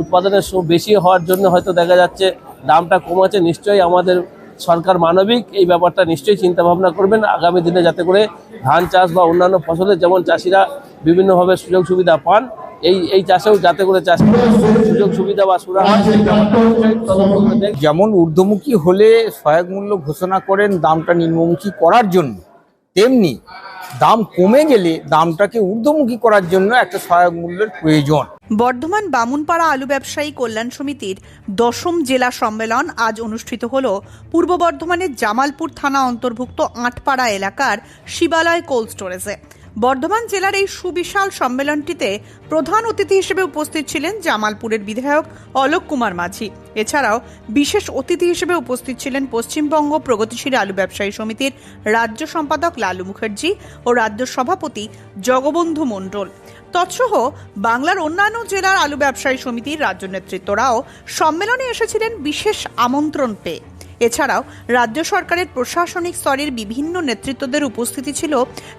উৎপাদনের বেশি হওয়ার জন্য হয়তো দেখা যাচ্ছে দামটা কমাচ্ছে। নিশ্চয়ই আমাদের সরকার মানবিক, এই ব্যাপারটা নিশ্চয়ই চিন্তা ভাবনা করবেন আগামী দিনে, যাতে করে ধান চাষ বা অন্যান্য ফসলের যেমন চাষিরা বিভিন্নভাবে সুযোগ সুবিধা পান, এই চাষেও যাতে করে চাষ সুযোগ সুবিধা বা সুরাহা হয় সেই ব্যাপারটা নিশ্চয়ই তদন্ত করে দেখবেন। যেমন ঊর্ধ্বমুখী হলে সহায়ক মূল্য ঘোষণা করেন দামটা নিম্নমুখী করার জন্য, তেমনি দাম কমে গেলে দামটাকে ঊর্ধ্বমুখী করার জন্য একটা সহায়ক মূল্যের প্রয়োজন। বর্ধমান বামুনপাড়া আলু ব্যবসায়ী কল্যাণ সমিতির 10ম জেলা সম্মেলন আজ অনুষ্ঠিত হল পূর্ব বর্ধমানের জামালপুর থানা অন্তর্ভুক্ত আটপাড়া এলাকার শিবালয় কোল্ড স্টোরেজে। বর্ধমান জেলার এই সুবিশাল সম্মেলনটিতে প্রধান অতিথি হিসেবে উপস্থিত ছিলেন জামালপুরের বিধায়ক অলোক কুমার মাঝি। এছাড়াও বিশেষ অতিথি হিসেবে উপস্থিত ছিলেন পশ্চিমবঙ্গ প্রগতিশীল আলু ব্যবসায়ী সমিতির রাজ্য সম্পাদক লালু মুখার্জি ও রাজ্য সভাপতি জগবন্ধু মণ্ডল। তৎসহ বাংলার অন্যান্য জেলার আলু ব্যবসায়ী সমিতির রাজ্য নেতৃত্বরাও সম্মেলনে এসেছিলেন বিশেষ আমন্ত্রণ পেয়ে। এছাড়াও রাজ্য সরকারের প্রশাসনিক স্তরের বিভিন্ন নেতৃত্বদের উপস্থিতি ছিল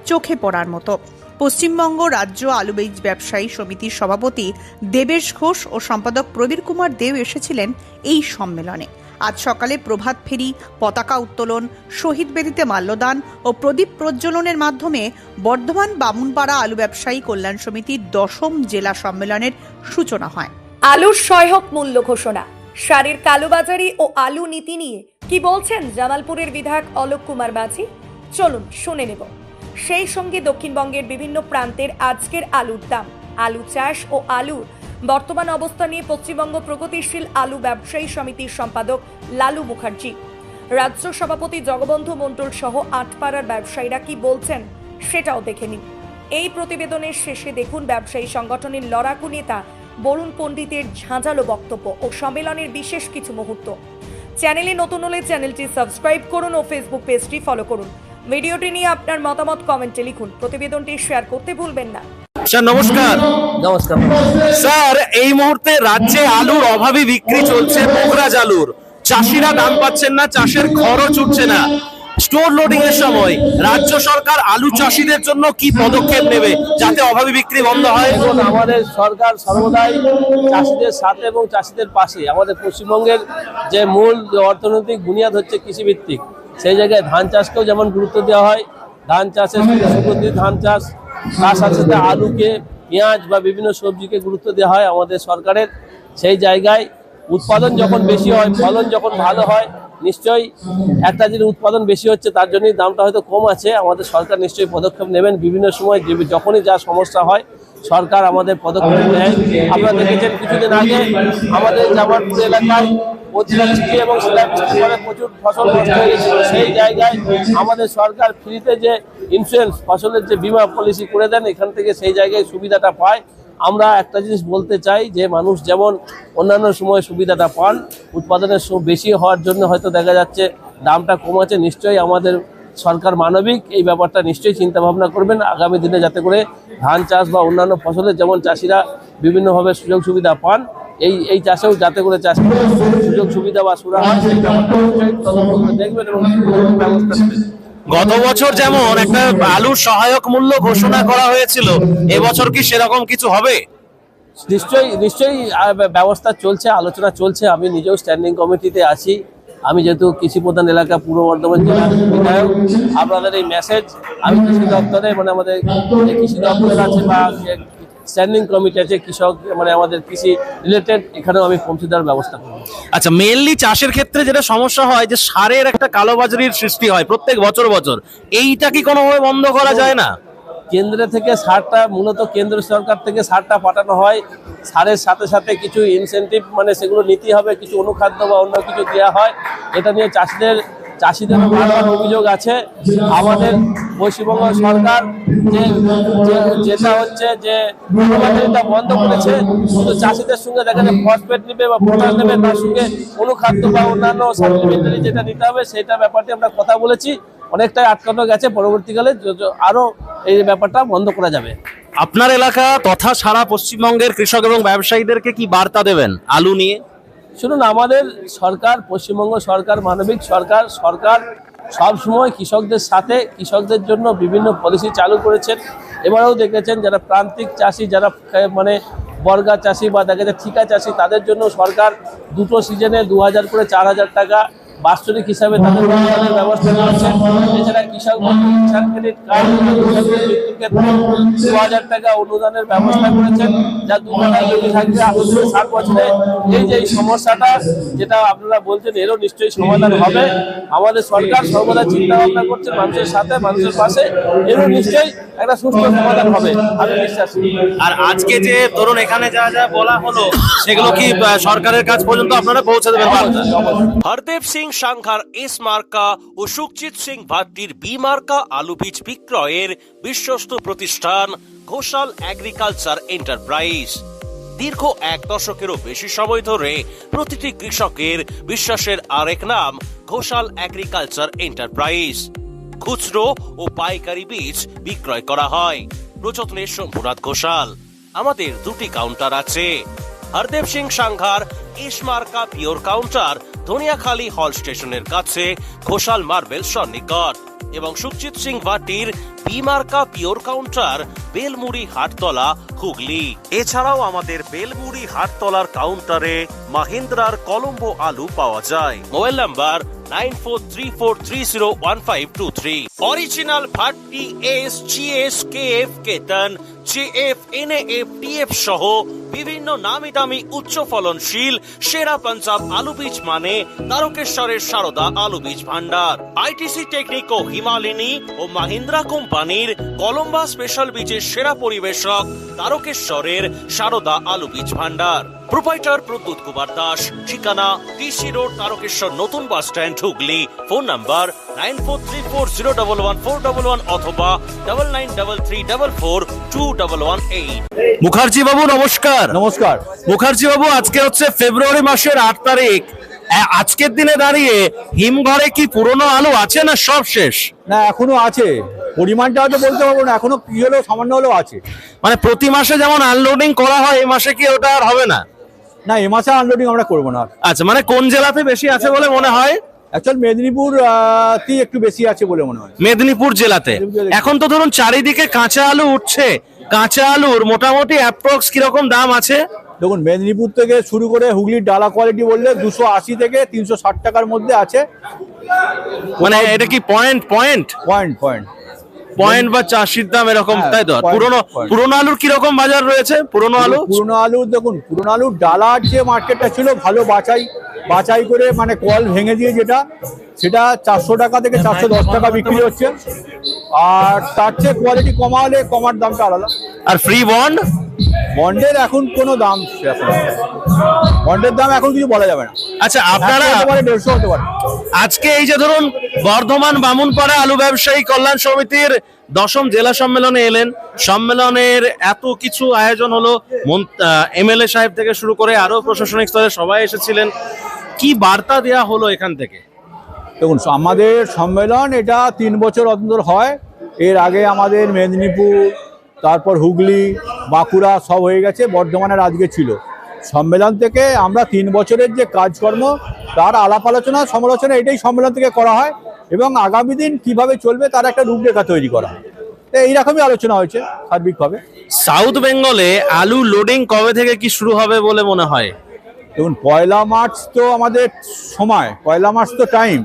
চোখে পড়ার মতো। পশ্চিমবঙ্গ রাজ্য আলু বীজ ব্যবসায়ী সমিতির সভাপতি দেবেশ ঘোষ ও সম্পাদক প্রবীর কুমার দেব এসেছিলেন এই সম্মেলনে। আজ সকালে প্রভাত ফেরি, পতাকা উত্তোলন, শহীদ বেদিতে মাল্যদান ও প্রদীপ প্রজ্বলনের মাধ্যমে বর্ধমান বামুনপাড়া আলু ব্যবসায়ী কল্যাণ সমিতির 10ম জেলা সম্মেলনের সূচনা হয়। আলুর সহায়ক মূল্য ঘোষণা, সারের কালোবাজারি ও আলু নীতি নিয়ে কি বলছেন জামালপুরের বিধায়ক অলোক কুমার মাঝি, চলুন শুনে নেব। সেই সঙ্গে দক্ষিণবঙ্গের বিভিন্ন প্রান্তের আজকের আলুর দাম, আলু চাষ ও আলুর বর্তমান অবস্থা নিয়ে পশ্চিমবঙ্গ প্রগতিশীল আলু ব্যবসায়ী সমিতির সম্পাদক লালু মুখার্জি, রাজ্য সভাপতি জগবন্ধু মণ্ডল সহ আটপাড়ার ব্যবসায়ীরা কি বলছেন সেটাও দেখে নিন। এই প্রতিবেদনের শেষে দেখুন ব্যবসায়ী সংগঠনের লড়াকু নেতা বরুণ পণ্ডিতের ঝাঁঝালো বক্তব্য ও সম্মেলনের বিশেষ কিছু মুহূর্ত। চ্যানেলে নতুন হলে চ্যানেলটি সাবস্ক্রাইব করুন ও ফেসবুক পেজটি ফলো করুন। ভিডিওটি নিয়ে আপনার মতামত কমেন্টে লিখুন। প্রতিবেদনটি শেয়ার করতে ভুলবেন না। স্যার নমস্কার। নমস্কার স্যার, এই মুহূর্তে রাজ্যে আলুর অভাবে বিক্রি চলছে, পোখরাজ আলুর। চাষিরা দাম পাচ্ছেন না, চাষের খরচ উঠছে না। স্টোর লোডিং এর সময় রাজ্য সরকার আলু চাষিদের জন্য কি পদক্ষেপ নেবে যাতে অভাবী বিক্রি বন্ধ হয়? এবং আমাদের সরকার সর্বদাই চাষিদের সাথে এবং চাষিদের পাশে। আমাদের পশ্চিমবঙ্গের যে মূল অর্থনৈতিক বুনিয়াদ হচ্ছে কৃষিভিত্তিক, সেই জায়গায় ধান চাষকেও যেমন গুরুত্ব দেওয়া হয়, ধান চাষের সুগন্ধি ধান চাষ, তার সাথে সাথে আলুকে, পেঁয়াজ বা বিভিন্ন সবজিকে গুরুত্ব দেওয়া হয় আমাদের সরকারের। সেই জায়গায় উৎপাদন যখন বেশি হয়, ফলন যখন ভালো হয়, নিশ্চয়ই একটা জিনিস উৎপাদন বেশি হচ্ছে তার জন্যই দামটা হয়তো কম আছে। আমাদের সরকার নিশ্চয়ই পদক্ষেপ নেবেন। বিভিন্ন সময় যখনই যা সমস্যা হয় সরকার আমাদের পদক্ষেপ নেয়। আপনারা দেখেছেন কিছুদিন আগে আমাদের জামালপুর এলাকায় অতিবৃষ্টি এবং শিলাবৃষ্টির ফলে প্রচুর ফসল নষ্ট হয়ে গেছিল। সেই জায়গায় আমাদের সরকার ফ্রিতে যে ইন্স্যুরেন্স, ফসলের যে বিমা পলিসি করে দেন, এখান থেকে সেই জায়গায় সুবিধাটা পায়। আমরা একটা জিনিস বলতে চাই যে মানুষ যেমন অন্যান্য সময় সুবিধাটা পান, উৎপাদনের বেশি হওয়ার জন্য হয়তো দেখা যাচ্ছে দামটা কমাচ্ছে। নিশ্চয়ই আমাদের সরকার মানবিক, এই ব্যাপারটা নিশ্চয়ই চিন্তা ভাবনা করবেন আগামী দিনে, যাতে করে ধান চাষ বা অন্যান্য ফসলের যেমন চাষিরা বিভিন্নভাবে সুযোগ সুবিধা পান, এই চাষেও যাতে করে চাষ সুযোগ সুবিধা বা সুরাহা হয় সেই ব্যাপারটা নিশ্চয়ই তদন্ত করে দেখবেন এবং ব্যবস্থা নেবেন। গত বছর যেমন একটা আলুর সহায়ক মূল্য ঘোষণা করা হয়েছিল, এবছর কি সেরকম কিছু হবে? নিশ্চয়ই ব্যবস্থা চলছে, আলোচনা চলছে। আমি নিজেও স্ট্যান্ডিং কমিটিতে আছি। আমি যেহেতু কৃষি প্রধান এলাকা পূর্ব বর্ধমান জেলার বিধায়ক, আপনাদের এই মেসেজ আমি কৃষি দপ্তরে, মানে আমাদের কৃষি দপ্তর আছে বা স্ট্যান্ডিং কমিটি আছে কৃষক, মানে আমাদের কৃষি রিলেটেড, এখানেও আমি পৌঁছে দেওয়ার ব্যবস্থা করব। আচ্ছা, মেইনলি চাষের ক্ষেত্রে যেটা সমস্যা হয় যে সারের একটা কালোবাজারির সৃষ্টি হয় প্রত্যেক বছর। এইটা কি কোনোভাবে বন্ধ করা যায় না? কেন্দ্র থেকে সারটা, মূলত কেন্দ্র সরকার থেকে সারটা পাঠানো হয়, সারের সাথে সাথে কিছু ইনসেন্টিভ, মানে সেগুলো নিতে হবে, কিছু অনুখাদ্য বা অন্য কিছু দেওয়া হয়। এটা নিয়ে চাষিদের বারবার অভিযোগ আছে। আমাদের পশ্চিমবঙ্গ সরকার যেটা হচ্ছে যে এটা বন্ধ করেছে, শুধু চাষিদের সঙ্গে দেখা যায় ফসফেট নেবে বা পোটাশ নেবে, তার সঙ্গে অনুখাদ্য বা অন্যান্য সাপ্লিমেন্টারি যেটা নিতে হবে সেটা ব্যাপারটি আমরা কথা বলেছি। অনেকটাই আটকানো গেছে, পরবর্তীকালে আরো এই ব্যাপারটা বন্ধ করা যাবে। আপনার এলাকা তথা সারা পশ্চিমবঙ্গের কৃষক এবং ব্যবসায়ীদেরকে কি বার্তা দেবেন আলু নিয়ে? শুনুন, আমাদের সরকার, পশ্চিমবঙ্গ সরকার মানবিক সরকার। সরকার সবসময় কৃষকদের সাথে, কৃষকদের জন্য বিভিন্ন পলিসি চালু করেছেন। এবারেও দেখেছেন যারা প্রান্তিক চাষি, যারা মানে বর্গা চাষি বা দেখা যায় ঠিকা চাষি, তাদের জন্য সরকার দুটো সিজনে 2000 করে 4000 টাকা বাৎসরিক হিসাবে তাদের অনুদানের ব্যবস্থা করেছে। এছাড়া কিষাণ ক্রেডিট কার্ড মৃত্যুর ক্ষেত্রে 2000 টাকা অনুদানের ব্যবস্থা করেছেন, যা 2 টাকা বেশি থাকবে 60 বছরে। এই যে এই সমস্যাটা যেটা আপনারা বলছেন, এরও নিশ্চয়ই সমাধান হবে। আমাদের সরকার সর্বদা চিন্তা ভাবনা করছে মানুষের সাথে, মানুষের পাশে, এরও নিশ্চয়ই একটা সুস্থ সমাধান হবে, আমি বিশ্বাস করি। আর আজকে যে ধরুন এখানে যা যা বলা হলো সেগুলো কি সরকারের কাছ পর্যন্ত আপনারা পৌঁছে দেবেন? হরদেব সিং সাংঘার এস মার্কা ও সুখজিৎ সিং ভাট্টির বি মার্কা আলু বীজ বিক্রয়ের বিশ্বস্ত প্রতিষ্ঠান ঘোষাল এগ্রিকালচার এন্টারপ্রাইজ। দীর্ঘ 1 দশকেরও বেশি সময় ধরে প্রতিটি কৃষকের বিশ্বাসের আরেক নাম ঘোষাল এগ্রিকালচার এন্টারপ্রাইজ। খুচরো ও পাইকারি বীজ বিক্রয় করা হয়। প্রযত্নে শম্ভুনাথ ঘোষাল। আমাদের 2টি কাউন্টার আছে। হরদেব সিং সাংঘার এস মার্কা পিওর কাউন্টার ধনিয়াখালী হল স্টেশনের কাছে ঘোষাল মার্বেল সন্নিকট, এবং সুখজিৎ সিং ভাটির বি মার্কা পিওর কাউন্টার বেলমুড়ি হাটতলা হুগলি। এছাড়াও আমাদের বেলমুড়ি হাটতলার কাউন্টারে মাহিন্দ্রার কলম্বো আলু পাওয়া যায়। Mobile number 9434301523। Original Bhatti S, GS, KF, কেতন, জেএফ, এনএএফ, টিএফ সহ বিভিন্ন নামি দামি উচ্চ ফলনশীল সেরা পাঞ্জাব আলু বীজ মানে তারকেশ্বরের সারদা আলু বীজ ভান্ডার। আইটিসি টেকনিক ও হিমালিনী ও মাহিন্দ্রা কোম্পানির কলম্বা স্পেশাল বীজের সেরা পরিবেশক তারকেশ্বরের সারদা আলু বীজ ভান্ডার। প্রোপাইটার প্রদ্যুৎ কুমার দাস। ঠিকানা টিসি রোড, তারকেশ্বর নতুন bus stand, Hooghly. Phone number 9434011411 অথবা 9933442118। মুখার্জি বাবু নমস্কার। নমস্কার। মুখার্জি বাবু, আজকে হচ্ছে ফেব্রুয়ারি মাসের 8 তারিখ। আজকের দিনে দাঁড়িয়ে হিমঘরে কি পুরনো আলু আছে না সব শেষ? না, এখনো আছে, পরিমাণটা হয়তো বলতে পারবো না, এখনো কি হলেও সামান্য হলেও আছে। মানে প্রতি মাসে যেমন আনলোডিং করা হয়, এই মাসে কি ওটা আর হবে না? না, এ মাসে আনলোডিং আমরা করবো না। আচ্ছা, মানে কোন জেলাতে বেশি আছে বলে মনে হয়? অ্যাকচুয়াল মেদিনীপুর একটু বেশি আছে বলে মনে হয়। মেদিনীপুর জেলাতে। এখন তো ধরুন চারিদিকে কাঁচা আলু উঠছে, কাঁচা আলুর মোটামুটি অ্যাপ্রক্স কিরকম দাম আছে? দেখুন, মেদিনীপুর থেকে শুরু করে হুগলির ডালা কোয়ালিটি বললে 280 থেকে 360 টাকার মধ্যে আছে। মানে এটা কি পয়েন্ট বা চাষির দাম এরকম, তাই তো? পুরনো আলুর কিরকম বাজার রয়েছে? পুরনো আলু দেখুন, পুরনো আলুর ডালার যে মার্কেটটা ছিল ভালো বাছাই করে, মানে কল ভেঙে দিয়ে সেটা 400 টাকা থেকে 410 টাকা বিক্রি হচ্ছে। আর তার চেয়ে কোয়ালিটি কমা হলে কমার দামটা আলাদা। আর ফ্রি বন্ডের এখন কোনো দাম, বন্ডের দাম এখন কিছু বলা যাবে না। আচ্ছা, আপনারা 150 হতে পারে। আজকে এই যে ধরুন বর্ধমান বামুনপাড়া আলু ব্যবসায়ী কল্যাণ সমিতির 10ম জেলা সম্মেলনে এলেন, সম্মেলনের এত কিছু আয়োজন হলো, এমএলএ সাহেব থেকে শুরু করে আরো প্রশাসনিক স্তরে সবাই এসেছিলেন, কি বার্তা দেয়া হলো এখান থেকে? দেখুন, আমাদের সম্মেলন এটা 3 বছর অন্তর হয়। এর আগে আমাদের মেদিনীপুর, তারপর হুগলি, বাঁকুড়া সব হয়ে গেছে, বর্ধমানের আজকে ছিল। সম্মেলন থেকে আমরা 3 বছরের যে কাজকর্ম তার আলাপ আলোচনা সমালোচনা এটাই সম্মেলন থেকে করা হয়, এবং আগামী দিন কিভাবে চলবে তার একটা রূপরেখা তৈরি করা হয়। এইরকমই আলোচনা হয়েছে সার্বিকভাবে। সাউথ বেঙ্গলে আলু লোডিং কবে থেকে কি শুরু হবে বলে মনে হয়? দেখুন, 1 মার্চ তো আমাদের সময়, 1 মার্চ তো টাইম,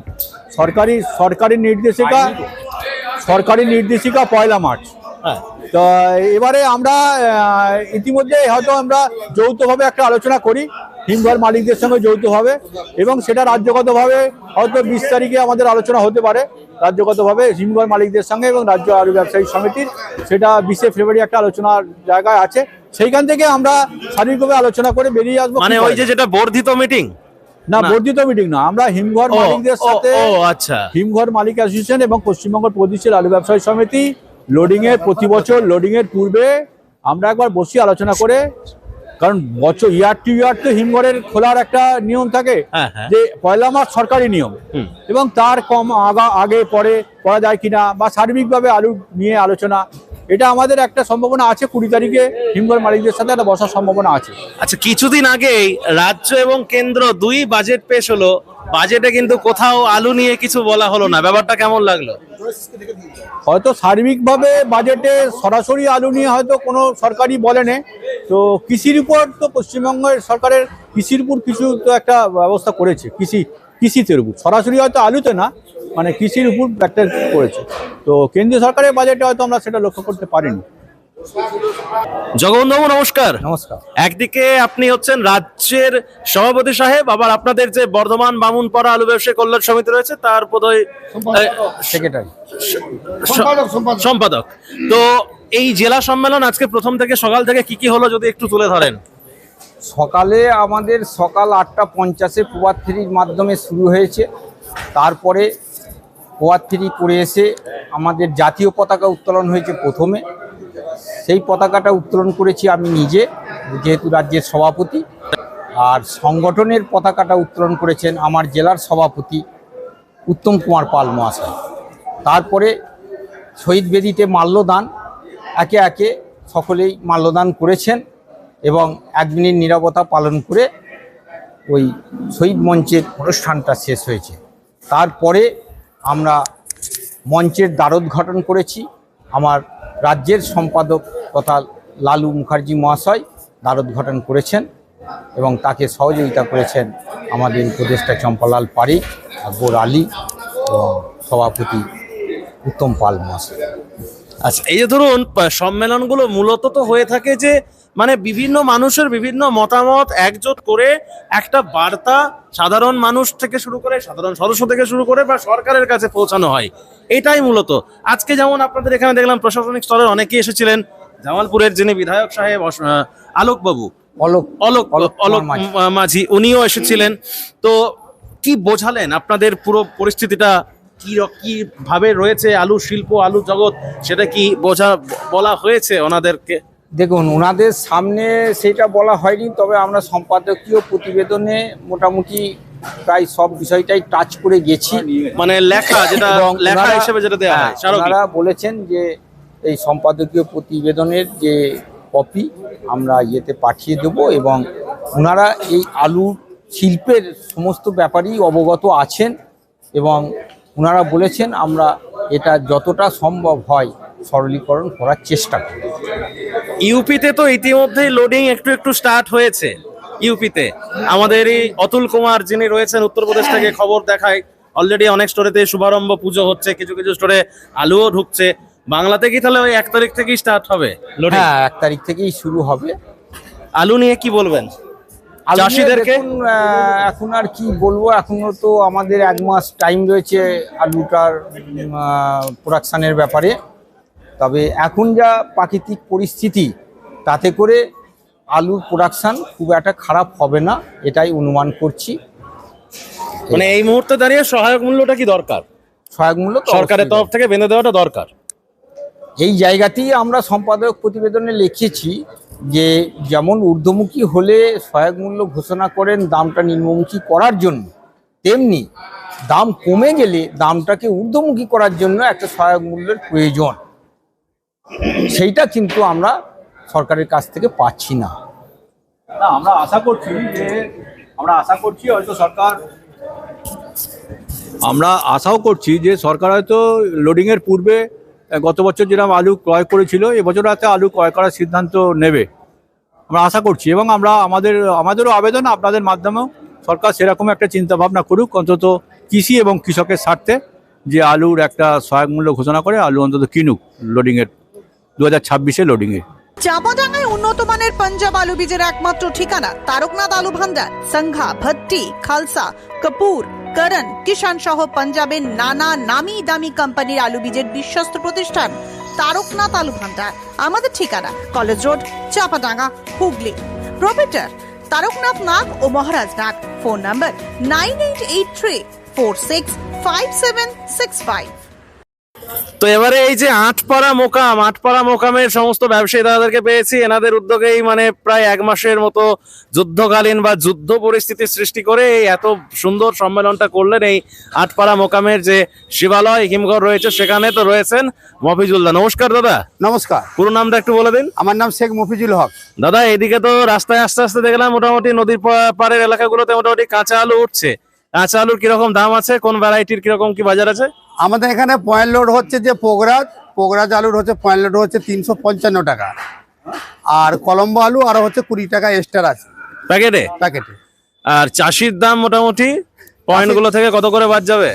সরকারি নির্দেশিকা 1 মার্চ। তো এবারে আমরা ইতিমধ্যে হয়তো আমরা যৌথভাবে একটা আলোচনা করি হিমঘর মালিকদের সঙ্গে যৌথভাবে, এবং সেটা রাজ্যগতভাবে হয়তো 20 তারিখে আমাদের আলোচনা হতে পারে রাজ্যগতভাবে হিমঘর মালিকদের সঙ্গে, এবং রাজ্য আলু ব্যবসায়ী সমিতির সেটা 20 ফেব্রুয়ারি একটা আলোচনার জায়গায় আছে। সেইখান থেকে আমরা শারীরিকভাবে আলোচনা করে বেরিয়ে আসবো। মানে ওই যেটা বর্ধিত মিটিং? না, বর্ধিত মিটিং না, আমরা হিমঘর মালিকদের সাথে, আচ্ছা, হিমঘর মালিক অ্যাসোসিয়েশন এবং পশ্চিমবঙ্গ প্রদেশের আলু ব্যবসায়ী সমিতি লোডিং এর প্রতি বছর লোডিং এর পূর্বে আমরা একবার বসে আলোচনা করে, কারণ বছর ইয়ার টু ইয়ার তো হিমঘরের খোলার একটা নিয়ম থাকে, যে 1 মার্চ সরকারি নিয়ম, এবং তার কম আগে পরে করা যায় কিনা, বা সার্বিকভাবে আলু নিয়ে আলোচনা, এটা আমাদের একটা সম্ভাবনা আছে। 20 তারিখে হিমঘর মালিকদের সাথে একটা বসার সম্ভাবনা আছে। আচ্ছা, কিছুদিন আগেই রাজ্য এবং কেন্দ্র 2 বাজেট পেশ হলো, বাজেটে কিন্তু কোথাও আলু নিয়ে কিছু বলা হলো না, ব্যাপারটা কেমন লাগলো? হয়তো সার্বিকভাবে বাজেটে সরাসরি আলু নিয়ে হয়তো কোনো সরকারই বলেনি, তো কৃষির উপর তো পশ্চিমবঙ্গের সরকারের কৃষির উপর কিছু তো একটা ব্যবস্থা করেছে, কৃষিতে উপর সরাসরি হয়তো আলুতে না, মানে কৃষির উপর একটা করেছে। তো কেন্দ্রীয় সরকারের বাজেটে হয়তো আমরা সেটা লক্ষ্য করতে পারিনি। জগবন্ধুবাবু নমস্কার। নমস্কার। একদিকে আপনি হচ্ছেন রাজ্যের সভাপতি সাহেব, আবার আপনাদের যে বর্ধমান বামুনপাড়া আলু ব্যবসায়ী কল্যাণ সমিতি রয়েছে তার বোধহয় সেক্রেটারি সম্পাদক। তো এই জেলা সম্মেলন আজকে প্রথম থেকে সকাল থেকে কি কি হলো যদি একটু তুলে ধরেন। সকালে আমাদের সকাল 8:50 প্রভাত ফেরির মাধ্যমে শুরু হয়েছে। তারপরে প্রভাত ফেরি করে এসে আমাদের জাতীয় পতাকা উত্তোলন হয়েছে প্রথমে। সেই পতাকাটা উত্তোলন করেছি আমি নিজে, যেহেতু রাজ্যের সভাপতি। আর সংগঠনের পতাকাটা উত্তোলন করেছেন আমার জেলার সভাপতি উত্তম কুমার পাল মহাশয়। তারপরে শহীদ বেদিতে মাল্যদান, একে একে সকলেই মাল্যদান করেছেন এবং 1 মিনিট নীরবতা পালন করে ওই শহীদ মঞ্চের অনুষ্ঠানটা শেষ হয়েছে। তারপরে আমরা মঞ্চের দ্বারোদ্ঘাটন করেছি। আমার রাজ্যের সম্পাদক তথা লালু মুখার্জি মহাশয় দ্বারোদ্ঘাটন করেছেন এবং তাকে সহযোগিতা করেছেন আমাদের উপদেষ্টা চম্পালাল পারিক, আকবর আলী এবং সভাপতি উত্তম পাল মহাশয়। আচ্ছা, এই যে ধরুন সম্মেলনগুলো মূলত তো হয়ে থাকে যে মানে বিভিন্ন মানুষের বিভিন্ন মতামত একজোট করে একটা বার্তা সাধারণ মানুষ থেকে শুরু করে, সাধারণ সদস্য থেকে শুরু করে বা সরকারের কাছে পৌঁছানো হয়, এটাই মূলত। আজকে যেমন আপনাদের এখানে দেখলাম প্রশাসনিক স্তরের অনেকেই এসেছিলেন, জামালপুরের যিনি বিধায়ক সাহেব আলোকবাবু অলোক মাঝি, উনিও এসেছিলেন। তো কি বোঝালেন আপনাদের পুরো পরিস্থিতিটা কি ভাবে রয়েছে আলু শিল্প, আলু জগৎ, সেটা কি বলা হয়েছে ওনাদেরকে? দেখুন, ওনাদের সামনে সেটা বলা হয়নি, তবে আমরা সম্পাদকীয় প্রতিবেদনে মোটামুটি প্রায় সব বিষয়টাই টাচ করে গেছি। মানে লেখা যেটা লেখা হিসেবে যেটা দেওয়া হয়, ওনারা বলেছেন যে এই সম্পাদকীয় প্রতিবেদনের যে কপি আমরা ইয়েতে পাঠিয়ে দেব এবং ওনারা এই আলু শিল্পের সমস্ত ব্যাপারেই অবগত আছেন এবং ওনারা বলেছেন আমরা এটা যতটা সম্ভব হয় সরলীকরণ করার চেষ্টা করি। ইউপিতে তো ইতিমধ্যেই লোডিং একটু একটু স্টার্ট হয়েছে। ইউপিতে আমাদের এই অতুল কুমার যিনি রয়েছেন উত্তরপ্রদেশ থেকে খবর দেখায়, অলরেডি অনেক স্টোরেতে শুভারম্ভ পুজো হচ্ছে, কিছু কিছু স্টোরে আলুও ঢুকছে। বাংলাতে কি তাহলে ওই 1 তারিখ থেকেই স্টার্ট হবে লোডিং? হ্যাঁ, 1 তারিখ থেকেই শুরু হবে। আলু নিয়ে কি বলবেন চাষিদেরকে? এখন আর কি বলবো, এখনো তো আমাদের 1 মাস টাইম রয়েছে আলুটার প্রোডাকশানের ব্যাপারে। তবে এখন যা প্রাকৃতিক পরিস্থিতি, তাতে করে আলুর প্রোডাকশান খুব একটা খারাপ হবে না, এটাই অনুমান করছি। মানে এই মুহূর্তে দাঁড়িয়ে সহায়ক মূল্যটা কি দরকার? সহায়ক মূল্য তো সরকারের তরফ থেকে বেঁধে দেওয়াটা দরকার। এই জায়গাতেই আমরা সম্পাদক প্রতিবেদনে লিখেছি যে যেমন ঊর্ধ্বমুখী হলে সহায়ক মূল্য ঘোষণা করেন দামটা নিম্নমুখী করার জন্য, তেমনি দাম কমে গেলে দামটাকে ঊর্ধ্বমুখী করার জন্য একটা সহায়ক মূল্যের প্রয়োজন। সেইটা কিন্তু আমরা সরকারের কাছ থেকে পাচ্ছি না। আমরা আশা করছি হয়তো আমরা আশাও করছি যে সরকার হয়তো লোডিংয়ের পূর্বে গত বছর যেরকম আলু ক্রয় করেছিল, এবছর হয়তো আলু ক্রয় করার সিদ্ধান্ত নেবে, আমরা আশা করছি। এবং আমরা আমাদেরও আবেদন আপনাদের মাধ্যমেও সরকার সেরকম একটা চিন্তা ভাবনা করুক, অন্তত কৃষি এবং কৃষকের স্বার্থে, যে আলুর একটা সহায়ক মূল্য ঘোষণা করে আলু অন্তত কিনুক লোডিংয়ের 2026 লোডিংয়ে। চাপাডাঙ্গায় উন্নত মানের পাঞ্জাব আলু বীজের একমাত্র ঠিকানা তারকনাথ আলু ভান্ডার। সংঘা, ভট্টি, খালসা, কপুর, করণ, কিষান সহ পাঞ্জাবের নানা নামি দামি কোম্পানির আলু বীজের বিশ্বস্ত প্রতিষ্ঠান তারকনাথ আলু ভান্ডার। আমাদের ঠিকানা college road, Chapadanga, Hooghly. Proprietor Taraknath Nag ও মহারাজ নাগ। Phone number 9883465765। তো এবারে এই যে আটপাড়া মোকামের সমস্ত ব্যবসায়ী দাদাদেরকে পেয়েছি, এনাদের উদ্যোগেই মানে প্রায় 1 মাসের মতো যুদ্ধকালীন বা যুদ্ধ পরিস্থিতি সৃষ্টি করে এই এত সুন্দর সম্মেলনটা করলেন। এই আটপাড়া মোকামের যে শিবালয় হিমঘর রয়েছে সেখানে তো রয়েছেন মফিজুল দা। নমস্কার দাদা। নমস্কার, পুরো নামটা একটু বলে দিন। আমার নাম শেখ মফিজুল হক। দাদা, এদিকে তো রাস্তায় আস্তে আস্তে দেখলাম মোটামুটি নদীর পাড়ের এলাকাগুলোতে মোটামুটি কাঁচা আলু উঠছে, কাঁচা আলুর কিরকম দাম আছে, কোন ভ্যারাইটির কিরকম কি বাজার আছে? আমাদের এখানে পয়েন্ট লোড হচ্ছে যে পোগরাজ আলুর হচ্ছে পয়েন্ট লোড হচ্ছে 355 টাকা, আর কলম্বো আলু আরো হচ্ছে 20 টাকা এক্সট্রা আছে প্যাকেটে। প্যাকেটে। আর চাষির দাম মোটামুটি পয়েন্ট গুলো থেকে কত করে বাদ যাবে?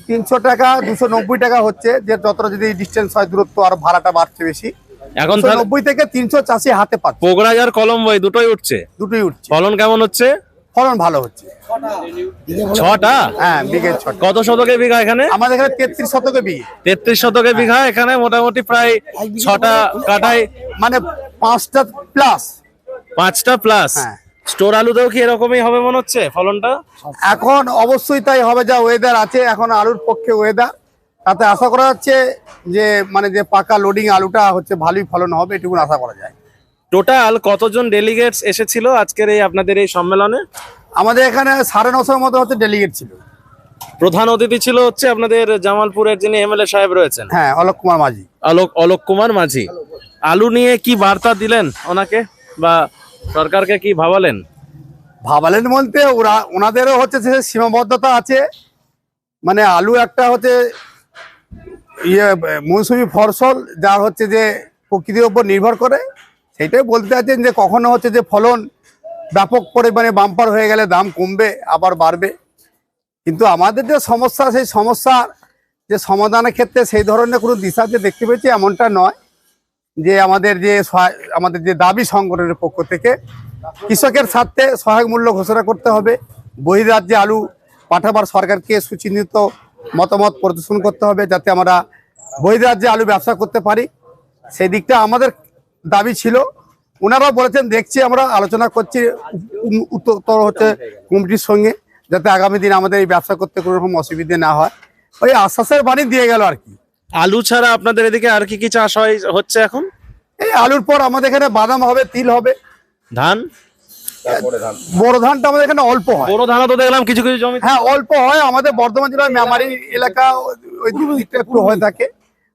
300 টাকা 290 টাকা হচ্ছে, যে যতটা যদি ডিস্টেন্স হয় দূরত্ব আর ভাড়াটা বাড়ছে বেশি। এখন তাহলে 90 থেকে 300 চাষি হাতে পাচ্ছে, পোগরাজ আর কলম্বো এই দুটোই উঠছে, দুটোই উঠছে। ফলন কেমন হচ্ছে? ফলন ভালো হচ্ছে। 6টা? হ্যাঁ, বিঘে 6। কত শতকে বিঘা এখানে? আমাদের এখানে 33 শতকে বিঘে। 33 শতকে বিঘা, এখানে মোটামুটি প্রায় 6টা কাটায়, মানে 5টা প্লাস। 5টা প্লাস। হ্যাঁ। স্টোর আলুতেও কি এরকমই হবে মনে হচ্ছে ফলনটা? এখন অবশ্যই তাই হবে, যা ওয়েদার আছে এখন আলুর পক্ষে ওয়েদার, তাতে আশা করা যাচ্ছে যে মানে যে পাকা লোডিং আলুটা হচ্ছে ভালোই ফলন হবে, এটুকু আশা করা যায়। টোটাল কতজন ডেলিগেটস এসেছিল আজকের এই আপনাদের এই সম্মেলনে? আমাদের এখানে 950 মতো হচ্ছে ডেলিগেট ছিল। প্রধান অতিথি ছিল হচ্ছে আপনাদের জামালপুরের যিনি এমএলএ সাহেব রয়েছেন, হ্যাঁ, অলোক কুমার মাঝি। অলোক কুমার মাঝি। আলু নিয়ে কি বার্তা দিলেন ওনাকে, বা সরকারকে কি ভাবালেন? ভাবালেন বলতে ওনাদেরও হচ্ছে যে সীমাবদ্ধতা আছে, মানে আলু একটা হচ্ছে মৌসুমি ফসল, যা হচ্ছে যে প্রকৃতির উপর নির্ভর করে। সেইটাই বলতে আছেন যে কখনো হচ্ছে যে ফলন ব্যাপক পরিমাণে বাম্পার হয়ে গেলে দাম কমবে আবার বাড়বে, কিন্তু আমাদের যে সমস্যা, সেই সমস্যা যে সমাধানের ক্ষেত্রে সেই ধরনের কোনো দিশা যে দেখতে পেয়েছি এমনটা নয়। যে আমাদের যে দাবি সংগঠনের পক্ষ থেকে কৃষকের স্বার্থে সহায়ক মূল্য ঘোষণা করতে হবে, বহির্রাজ্যে আলু পাঠাবার সরকারকে সুচিন্তিত মতামত প্রদর্শন করতে হবে, যাতে আমরা বহির্রাজ্যে আলু ব্যবসা করতে পারি। সেই দিকটা আমাদের দাবি ছিল। ওনারাও বলেছেন দেখছি, আমরা আলোচনা করছি উত্তর হচ্ছে কমিটির সঙ্গে, যাতে আগামী দিন আমাদের এই ব্যবসা করতে কোনো রকম অসুবিধে না হয়। ওই আশ্বাসের বাণী দিয়ে গেল আর কি। আলু ছাড়া আপনাদের এদিকে আর কি কি চাষ হচ্ছে এখন? এই আলুর পর আমাদের এখানে বাদাম হবে, তিল হবে, ধান। বড় ধানটা আমাদের এখানে অল্প হয়। বড় ধানও তো দেখলাম কিছু কিছু জমি। হ্যাঁ, অল্প হয়। আমাদের বর্ধমান জেলার মেমারি এলাকা ওই দিকটা একটু হয়ে থাকে।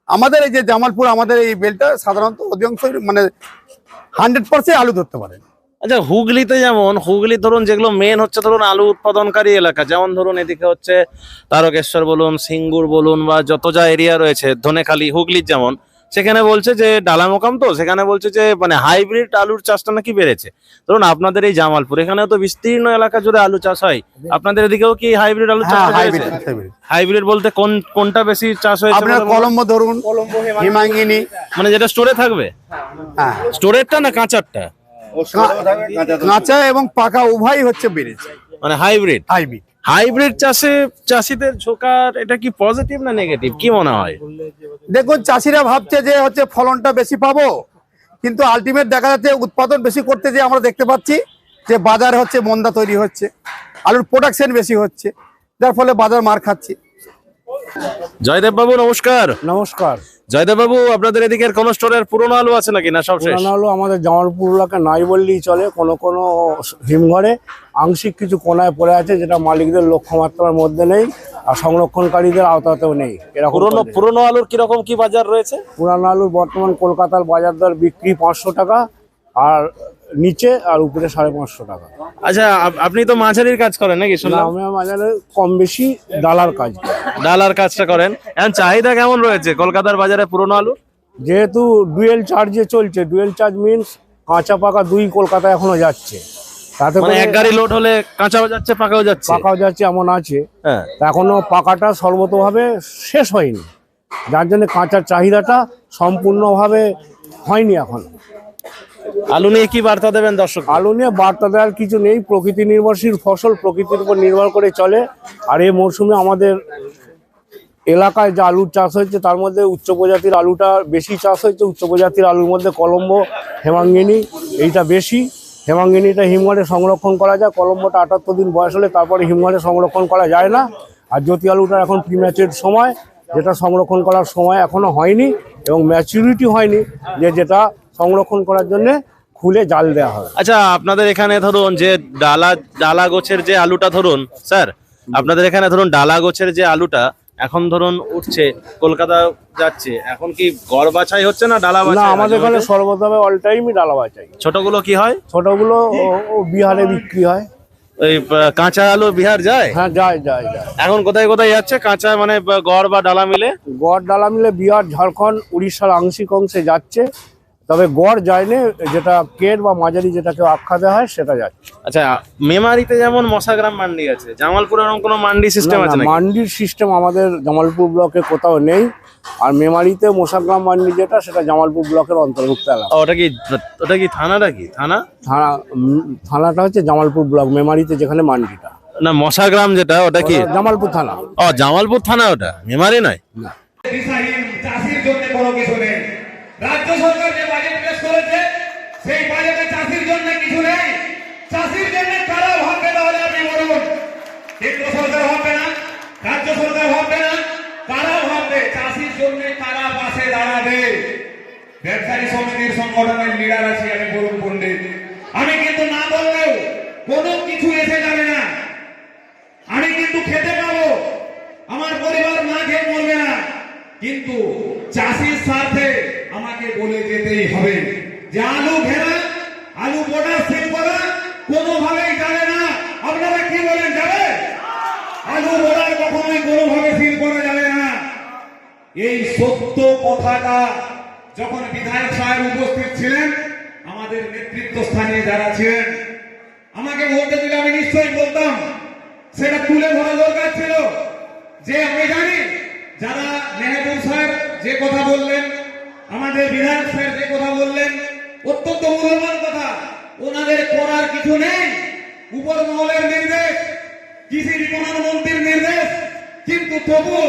আমাদের এই যে জামালপুর, আমাদের এই বেলটা সাধারণত অধিকাংশ মানে 100% আলু ধরতে পারে। আচ্ছা, হুগলিতে যেমন, হুগলি ধরুন যেগুলো মেন হচ্ছে ধরুন আলু উৎপাদনকারী এলাকা, যেমন ধরুন এদিকে হচ্ছে তারকেশ্বর বলুন, সিঙ্গুর বলুন, বা যত যা এরিয়া রয়েছে, ধনেখালি, হুগলির যেমন, সেখানে বলছে যে ডালা মোকাম, তো সেখানে বলছে যে মানে হাইব্রিড আলুর চাষটা নাকি বেড়েছে। ধরুন আপনাদের এই জামালপুর, এখানেও তো বিস্তীর্ণ এলাকা জুড়ে আলু চাষ হয়, আপনাদের এদিকেও কি হাইব্রিড আলু চাষ হয়েছে? হাইব্রিড বলতে কোনটা বেশি চাষ হয়েছে? আপনার কলম্বো ধরুন, হিমাঙ্গিনী, মানে যেটা স্টোরে থাকবে। হ্যাঁ, স্টোরেরটা না কাঁচারটা? কাঁচা এবং পাকা উভয় হচ্ছে বেড়েছে, মানে হাইব্রিড। হাইব্রিড। হাইব্রিড চাষে চাষিদের ঝোঁকার এটা কি পজিটিভ না নেগেটিভ, কি মনে হয়? দেখুন, চাষিরা ভাবছে যে হচ্ছে ফলনটা বেশি পাবো, কিন্তু আলটিমেট দেখা যাচ্ছে উৎপাদন বেশি করতে যে আমরা দেখতে পাচ্ছি যে বাজারে হচ্ছে মন্দা তৈরি হচ্ছে, আলুর প্রোডাকশন বেশি হচ্ছে, যার ফলে বাজার মার খাচ্ছে। জয়দেব বাবু নমস্কার। নমস্কার। জয়দেব বাবু, আপনাদের এদিকের কোন স্টোরের পুরনো আলু আছে নাকি, না সব শেষ? পুরানো আলু আমাদের জামালপুর এলাকা নাই বললেই চলে। কোনো কোনো হিমঘরে আংশিক কিছু কোনায় পড়ে আছে, যেটা মালিকদের লক্ষ্যমাত্রার মধ্যে নেই আর সংরক্ষণকারীদের আওতাতেও নেই। এরকম পুরনো আলুর কিরকম কি বাজার রয়েছে? পুরানো আলুর বর্তমান কলকাতার বাজার দর বিক্রি 500 টাকা, আর নিচে আর উপরে 550 টাকা। আচ্ছা, আপনি তো মাঝারির কাজ করেন নাকি শুনলাম? আমরা বাজারে কম বেশি ডালার কাজ করি। ডালার কাজটা করেন। এখন চাহিদা কেমন রয়েছে কলকাতার বাজারে পুরনো আলু? যেহেতু ডুয়েল চার্জে চলছে, ডুয়েল চার্জ মিনস কাঁচা পাকা দুই কলকাতায় এখনো যাচ্ছে। তাতে মানে এক গাড়ি লোড হলে কাঁচাও যাচ্ছে পাকাও যাচ্ছে? পাকাও যাচ্ছে এমন আছে। হ্যাঁ, এখনো পাকাটা সর্বতভাবে শেষ হয়নি, যার জন্য কাঁচার চাহিদাটা সম্পূর্ণভাবে হয়নি এখন। আলু নিয়ে কি বার্তা দেবেন দর্শক? আলু নিয়ে বার্তা দেওয়ার কিছু নেই। প্রকৃতি নির্ভরশীল ফসল, প্রকৃতির উপর নির্ভর করে চলে। আর এই মরশুমে আমাদের এলাকায় যে আলুর চাষ হয়েছে, তার মধ্যে উচ্চ প্রজাতির আলুটা বেশি চাষ হয়েছে। উচ্চ প্রজাতির আলুর মধ্যে কলম্বো, হেমাঙ্গিনী এইটা বেশি। হেমাঙ্গিনীটা হিমঘরে সংরক্ষণ করা যায়, কলম্বোটা 78 দিন বয়স হলে তারপরে হিমঘরে সংরক্ষণ করা যায় না। আর জ্যোতি আলুটা এখন প্রিম্যাচুর সময়, যেটা সংরক্ষণ করার সময় এখনো হয়নি এবং ম্যাচুরিটি হয়নি, যেটা সংরক্ষণ করার জন্য খুলে জাল দেওয়া হবে। আচ্ছা, আপনাদের এখানে ধরুন যে ডালা গোছের যে আলুটা, ধরুন স্যার আপনাদের এখানে ধরুন ডালা গোছের যে আলুটা এখন ধরুন উঠছে, কলকাতা যাচ্ছে, এখন কি গড় বাছাই হচ্ছে না ডালা বাছাই? না, আমাদের এখানে সর্বতভাবে অল টাইমই ডালা বাছাই। ছোটগুলো কি হয়? ছোটগুলো ও বিহারে বিক্রি হয়। ওই কাঁচা আলু বিহার যায়? হ্যাঁ, যায় যায় যায়। এখন কোথায় কোথায় যাচ্ছে কাঁচা, মানে গড় বা ডালা মিলে? গড় ডালা মিলে বিহার, ঝাড়খণ্ড, উড়িষ্যার আংশিক অংশে যাচ্ছে, তবে গড় যায়নি। যেটা কেট বা মাঝারি যেটাকে আখ্যা দেওয়া হয় সেটা যাচ্ছে। আচ্ছা, মেমারিতে যেমন মশাগ্রাম মান্ডি আছে, জামালপুরে এরকম কোনো মান্ডি সিস্টেম না, আছে নাকি? মান্ডির সিস্টেম আমাদের জামালপুর ব্লকে কোথাও নেই। আর মেমারিতে মোশাগ্রাম মান্ডি যেটা, সেটা জামালপুর ব্লকের অন্তর্ভুক্ত এলাকা। ওটা কি থানাটা কি থানা? থানাটা হচ্ছে জামালপুর ব্লক, মেমারিতে যেখানে মান্ডিটা। না, মশাগ্রাম যেটা ওটা কি? ওটা জামালপুর থানা। ও, জামালপুর থানা, ওটা মেমারি নয়। দিশাহীন চাষির জন্য কোনো কিছু নেই। রাজ্য সরকার যে বাজেট পেশ করেছে, সেই বাজেটে চাষির জন্য কিছু নেই। চাষির জন্য কারা ভাববে তাহলে আপনি বলুন? কেন্দ্র সরকার ভাববে না, রাজ্য সরকার ভাববে না, কারা ভাববে? চাষির জন্য কারা পাশে দাঁড়াবে? ব্যবসায়ী সমিতির সংগঠনের লিডার আছি আমি, বরুণ পণ্ডিত। আমি কিন্তু না বললেও কোনো কিছু এসে যাবে না। আমি কিন্তু খেতে পাবো, আমার পরিবার না খেয়ে মরবে না, কিন্তু চাষির স্বার্থে আমাকে বলে যেতেই হবে যে আলু ঘেরা, আলু বোটা সিল করা কোনোভাবেই যাবে না। আপনারা কি বলেন, যাবে? আলু বোটা কখনোই কোনোভাবে সিল করা যাবে না। এই সত্য কথাটা যখন বিধায়ক সাহেব উপস্থিত ছিলেন, আমাদের নেতৃত্ব স্থানীয় যারা ছিলেন, আমাকে বলতে দিলে আমি নিশ্চয়ই বলতাম। সেটা তুলে ধরা দরকার ছিল যে আমি জানি যারা মেহবুব সাহেব যে কথা বললেন, আমাদের বিধায়ক সাহেব যে কথা বললেন, অত্যন্ত মূল্যবান কথা। ওনাদের করার কিছু নেই, উপর মহলের নির্দেশ, কৃষি বিপণন মন্ত্রীর নির্দেশ, কিন্তু তবুও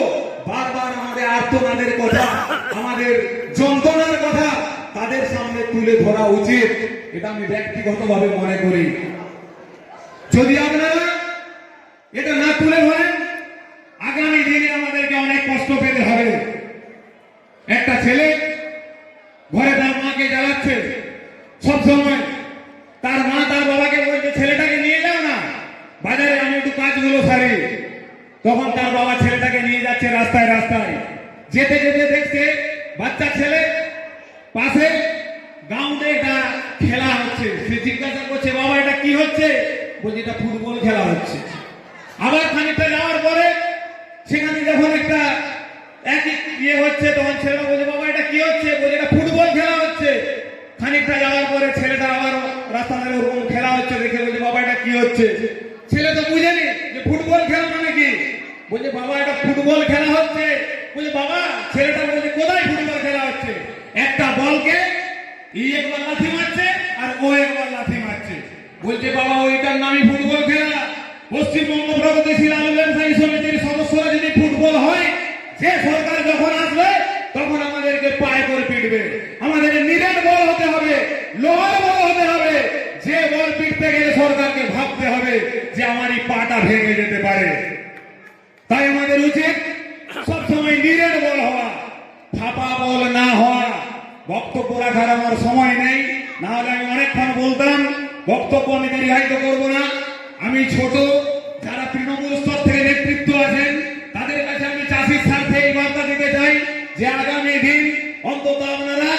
বারবার আমাদের আর্তনাদের কথা, আমাদের যন্ত্রণার কথা তাদের সামনে তুলে ধরা উচিত। এটা আমি ব্যক্তিগতভাবে মনে করি। যদি আপনারা এটা না তুলে ধরেন, আগামী দিনে আমাদেরকে অনেক কষ্ট পেতে হবে। একটা ছেলে ঘরে তার মাকে জ্বালাচ্ছে সব সময়, তার মা তার বাবাকে বলছে ছেলেটাকে নিয়ে যাও না বাজারে, আমি একটু কাজগুলো সারি। তখন তার বাবা ছেলেটাকে নিয়ে যাচ্ছে রাস্তায় রাস্তায়, যেতে যেতে দেখছে বাচ্চা ছেলে পাশে গ্রাউন্ডে একটা খেলা হচ্ছে। সে জিজ্ঞাসা করছে, বাবা এটা কি হচ্ছে? বলছে এটা ফুটবল খেলা হচ্ছে। আবার খানিকটা যাওয়ার পরে সেখানে যখন একটা একই ইয়ে হচ্ছে, তখন ছেলেটা বলছে, বাবা এটা কি হচ্ছে? বলছে এটা ফুটবল খেলা হচ্ছে। খানিকটা যাওয়ার পরে ছেলেটা আবার রাস্তা ধারে ওরকম খেলা হচ্ছে দেখে বলছে, বাবা এটা কি হচ্ছে? ছেলে তো বুঝেনি যে ফুটবল খেলা মানে কি। বলছে, বাবা এটা ফুটবল খেলা হচ্ছে। বলছে, বাবা, ছেলেটা বলছে, কোথায় ফুটবল খেলা হচ্ছে? একটা বলকে একবার লাথি মারছে আর ও একবার লাথি মারছে। বলছে, বাবা ওইটার নামই ফুটবল খেলা। পশ্চিমবঙ্গ প্রগতিশীল আলু ব্যবসায়ী সমিতির সদস্যরা যদি ফুটবল হয়, যে সরকার যখন আসবে তখন আমাদেরকে পায়ে করে পিটবে। আমাদের নিরেট বল হতে হবে, লোহার বল হতে হবে। যে বল পিটতে গেলে সরকারকে ভাবতে হবে যে আমার এই পাটা ভেঙে যেতে পারে। তাই আমাদের উচিত সবসময় নিরেট বল হওয়া, ফাঁপা বল না হওয়া। বক্তব্য রাখার আমার সময় নেই, না হলে আমি অনেকক্ষণ বলতাম। বক্তব্য আমি দীর্ঘায়িত করবো না। আমি ছোট, যারা তৃণমূল স্তর থেকে নেতৃত্ব আছেন তাদের কাছে আমি চাষির স্বার্থে এই বার্তা দিতে চাই যে আগামী দিন অন্তত আপনারা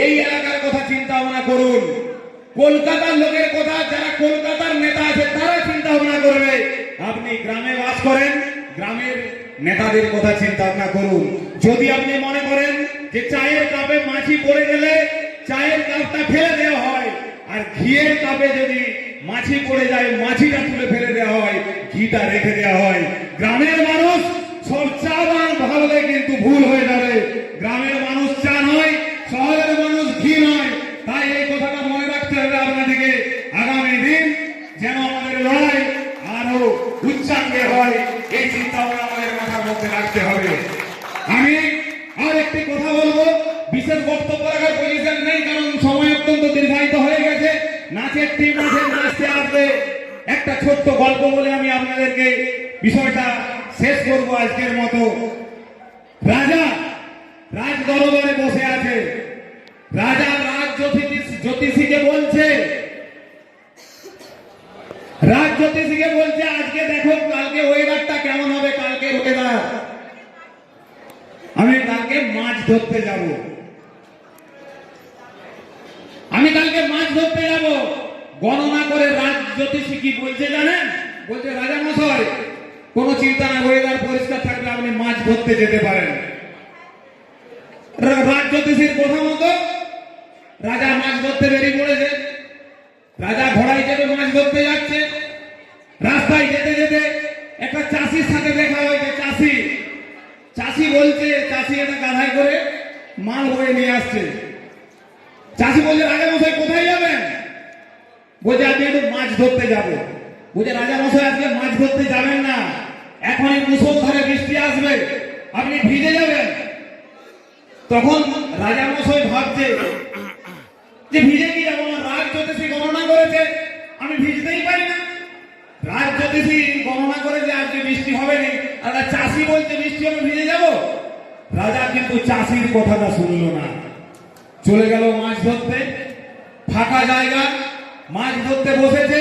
এই এলাকার কথা চিন্তা ভাবনা করুন। কলকাতার লোকের কথা, যারা কলকাতার নেতা আছে তারা চিন্তা ভাবনা করবে। আপনি গ্রামে বাস করেন, গ্রামের নেতাদের কথা চিন্তা ভাবনা করুন। যদি আপনি মনে করেন যে চায়ের কাপে মাছি পড়ে গেলে চায়ের কাপটা ফেলে দেওয়া হয়, আর ঘিয়ের কাপে যদি মাছি পড়ে যায় মাছিটা তুলে ফেলে দেওয়া হয়, ঘিটা রেখে দেওয়া হয়, গ্রামের মানুষ সব চা ভাবলে কিন্তু ভুল হয়ে যাবে। গ্রামের মানুষ চা নয়, শহরের মানুষ ঘি নয়। তাই এই কথাটা মনে রাখতে হবে আপনাদেরকে। আগামী দিন যেন আমাদের লড়াই আরো উচ্চাঙ্গে হয়, এই চিন্তা আমাদের মাথার মধ্যে রাখতে হবে। আমি আর একটি কথা বলবো, বিশেষ বক্তব্য রাখার পজিশন নেই, কারণ সময় অত্যন্ত দীর্ঘায়িত হয়ে গেছে। নাচের টিম আছেন, নাচতে আসবে। একটা ছোট্ট গল্প বলে আমি আপনাদেরকে বিষয়টা শেষ করবো আজকের মতো। রাজা রাজ দরবারে বসে আছে। রাজা রাজ জ্যোতিষীকে বলছে, রাজ জ্যোতিষীকে বলছে, আজকে দেখো কালকে ওয়েদারটা কেমন হবে, কালকে ওয়েদার। আমি কালকে মাছ ধরতে যাব, আমি কালকে মাছ ধরতে যাব। গণনা করে রাজ জ্যোতিষী কি বলছে জানেন? বলছে রাজা মশাই কোনো চিন্তা না, ওয়েদার পরিষ্কার থাকলে আপনি মাছ ধরতে যেতে পারেন। রাজ জ্যোতিষীর কথা মতো রাজা মাছ ধরতে বেরিয়ে পড়েছে। রাজা ঘোড়ায় চেপে মাছ ধরতে যাচ্ছে। রাস্তায় যেতে যেতে একটা চাষির সাথে দেখা হয়েছে। চাষি বলছে, চাষি এটা গাধায় করে মাল বয়ে নিয়ে আসছে। চাষি বলছে রাজা মশাই কোথায় যাবেন? বলছে আজকে একটু মাছ ধরতে যাবো। বলছে রাজা মশাই আজকে মাছ ধরতে যাবেন না, এখনই মুষলধারে বৃষ্টি আসবে, আপনি ভিজে যাবেন। তখন রাজা মশাই ভাবছে যে ভিজে কি যাবো, রাজ জ্যোতিষী গণনা করেছে আমি ভিজতেই পারি না। রাজ জ্যোতিষী গণনা করেছে আজকে বৃষ্টি হবে না, আর চাষি বলছে বৃষ্টি আমি ভিজে যাব। রাজা কিন্তু চাষির কথাটা শুনলো না, চলে গেল মাছ ধরতে। ফাঁকা জায়গা, মাছ ধরতে বসেছে,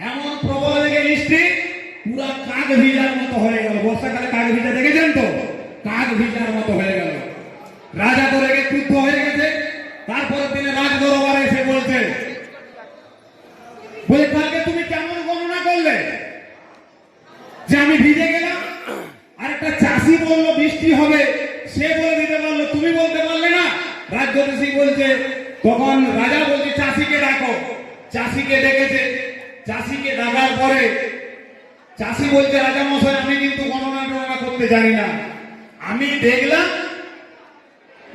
এমন প্রবল লেগে বৃষ্টি পুরা কাক ভিজার মতো হয়ে গেল। বর্ষাকালে কাক ভিজা দেখেছেন তো? কাক ভিজার মতো হয়ে গেল। রাজা তো রেগে ক্রুদ্ধ হয়ে গেছে। তারপরের দিনে রাজ দরবারে এসে বলছে, বলে কালকে তুমি কেমন গণনা করলে যে আমি ভিজে গেলাম? আর একটা চাষি বললো বৃষ্টি হবে, সে বলে দিতে পারলো, তুমি বলতে পারলে না? রাজ জ্যোতিষী বলছে, তখন রাজা বলছে চাষিকে ডাকো। চাষিকে ডেকেছে। চাষিকে ডাকার পরে চাষি বলছে রাজা মশাই আমি কিন্তু গণনা করতে জানি না, আমি দেখলাম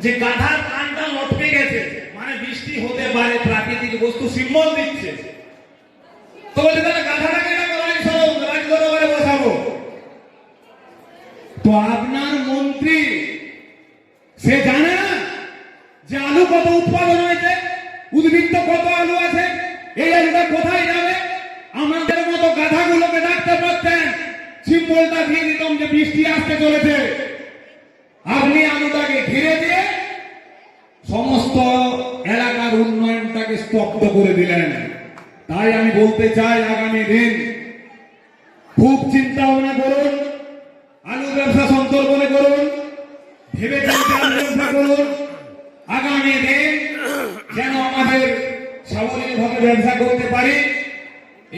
যে গাধার কানটা লটকে গেছে, মানে বৃষ্টি হতে পারে, প্রাকৃতিক বস্তু সিম্বল দিচ্ছে। তো বলছে তাহলে গাধাটাকে রাজ দরবারে বসাবো। তো আপনার মন্ত্রী সে জানে না যে আলু কত উৎপাদন হয়েছে, উদ্বৃত্ত কত আলু আছে, এই আলুটা কোথায় যাবে? আমাদের মতো গাধাগুলোকে ডাকতে পারতেন, সিম্বলটা দিয়ে দিতাম যে বৃষ্টি আসতে চলেছে। আপনি আলুটাকে ঘিরে দিয়ে সমস্ত এলাকার উন্নয়নটাকে স্তব্ধ করে দিলেন। তাই আমি বলতে চাই আগামী দিন খুব চিন্তা ভাবনা করুন, আলু ব্যবসা সন্তর্পণে করুন, ভেবে চিন্তে আলু ব্যবসা করুন। আগামী দিন যেন আমাদের সাবলীলভাবে ব্যবসা করতে পারি,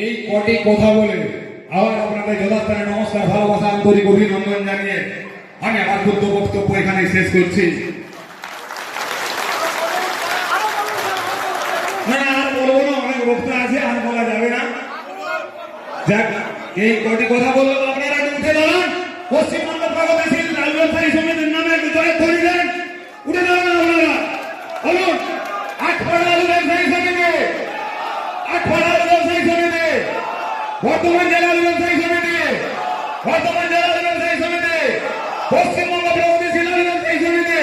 এই কটি কথা বলে আবার আপনাদের যথাস্থানে নমস্কার, ভালোবাসা, আন্তরিক অভিনন্দন জানিয়ে আমি আমার বক্তব্য এখানে শেষ করছি। না আর বলবো না, অনেক বক্তা আছে, আর বলা যাবে না। যাক, এই কটি কথা বললাম, আপনারা উঠে দাঁড়ান। পশ্চিমবঙ্গ প্রগতিশীল আলু ব্যবসায়ী সমিতির নামে একটু জয় করে দেন। উঠে দাঁড়ান আপনারা, বলুন আটপাড়া আলু ব্যবসায়ী সমিতি, আটপাড়া আলু ব্যবসায়ী সমিতি, বর্ধমান জেলা আলু ব্যবসায়ী সমিতি, বর্ধমান জেলা আলু ব্যবসায়ী সমিতি, পশ্চিমবঙ্গ প্রগতিশীল আলু ব্যবসায়ী সমিতি,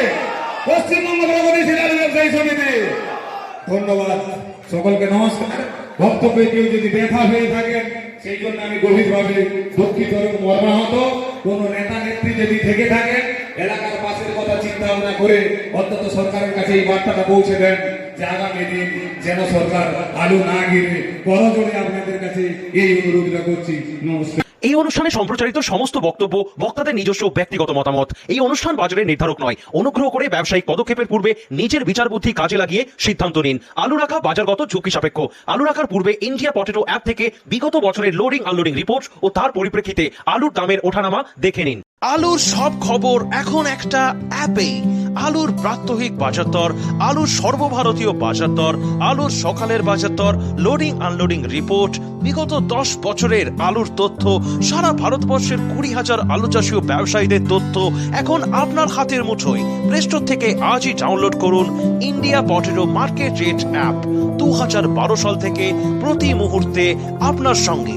পশ্চিমবঙ্গ প্রগতিশীল আলু ব্যবসায়ী সমিতি। ধন্যবাদ সকলকে, নমস্কার। বক্তব্যে কেউ যদি ব্যথা হয়ে থাকেন সেই জন্য আমি গভীরভাবে দুঃখিত এবং মর্মাহত। কোন নেতা নেত্রী যদি থেকে থাকেন, এলাকার পাশের কথা চিন্তা ভাবনা করে অন্তত সরকারের কাছে এই বার্তাটা পৌঁছে দেন যে আগামী দিন যেন সরকার আলু না ঘিরে, করজোড়ে আপনাদের কাছে এই অনুরোধটা করছি। নমস্কার। এই অনুষ্ঠানে সম্প্রচারিত সমস্ত বক্তব্য বক্তাদের নিজস্ব ব্যক্তিগত মতামত। এই অনুষ্ঠান বাজারের নির্ধারক নয়। অনুগ্রহ করে ব্যবসায়িক পদক্ষেপের পূর্বে নিজের বিচার বুদ্ধি কাজে লাগিয়ে সিদ্ধান্ত নিন। আলু রাখা বাজারগত ঝুঁকি সাপেক্ষ। আলু রাখার পূর্বে ইন্ডিয়া পটেটো অ্যাপ থেকে বিগত বছরের লোডিং আনলোডিং রিপোর্ট ও তার পরিপ্রেক্ষিতে আলুর দামের ওঠানামা দেখে নিন। আলুর সব খবর এখন একটা অ্যাপেই। আলুর প্রাত্যহিক বাজার দর, আলুর সর্বভারতীয় বাজার দর, আলুর সকালের বাজার দর, লোডিং আনলোডিং রিপোর্ট, বিগত 10 বছরের আলুর তথ্য, সারা ভারতবর্ষের 20,000 আলু চাষী ও ব্যবসায়ীদের তথ্য এখন আপনার হাতের মুঠোয়। প্লে স্টোর থেকে আজই ডাউনলোড করুন India potato market rate app. 2012 সাল থেকে প্রতি মুহূর্তে আপনার সঙ্গে।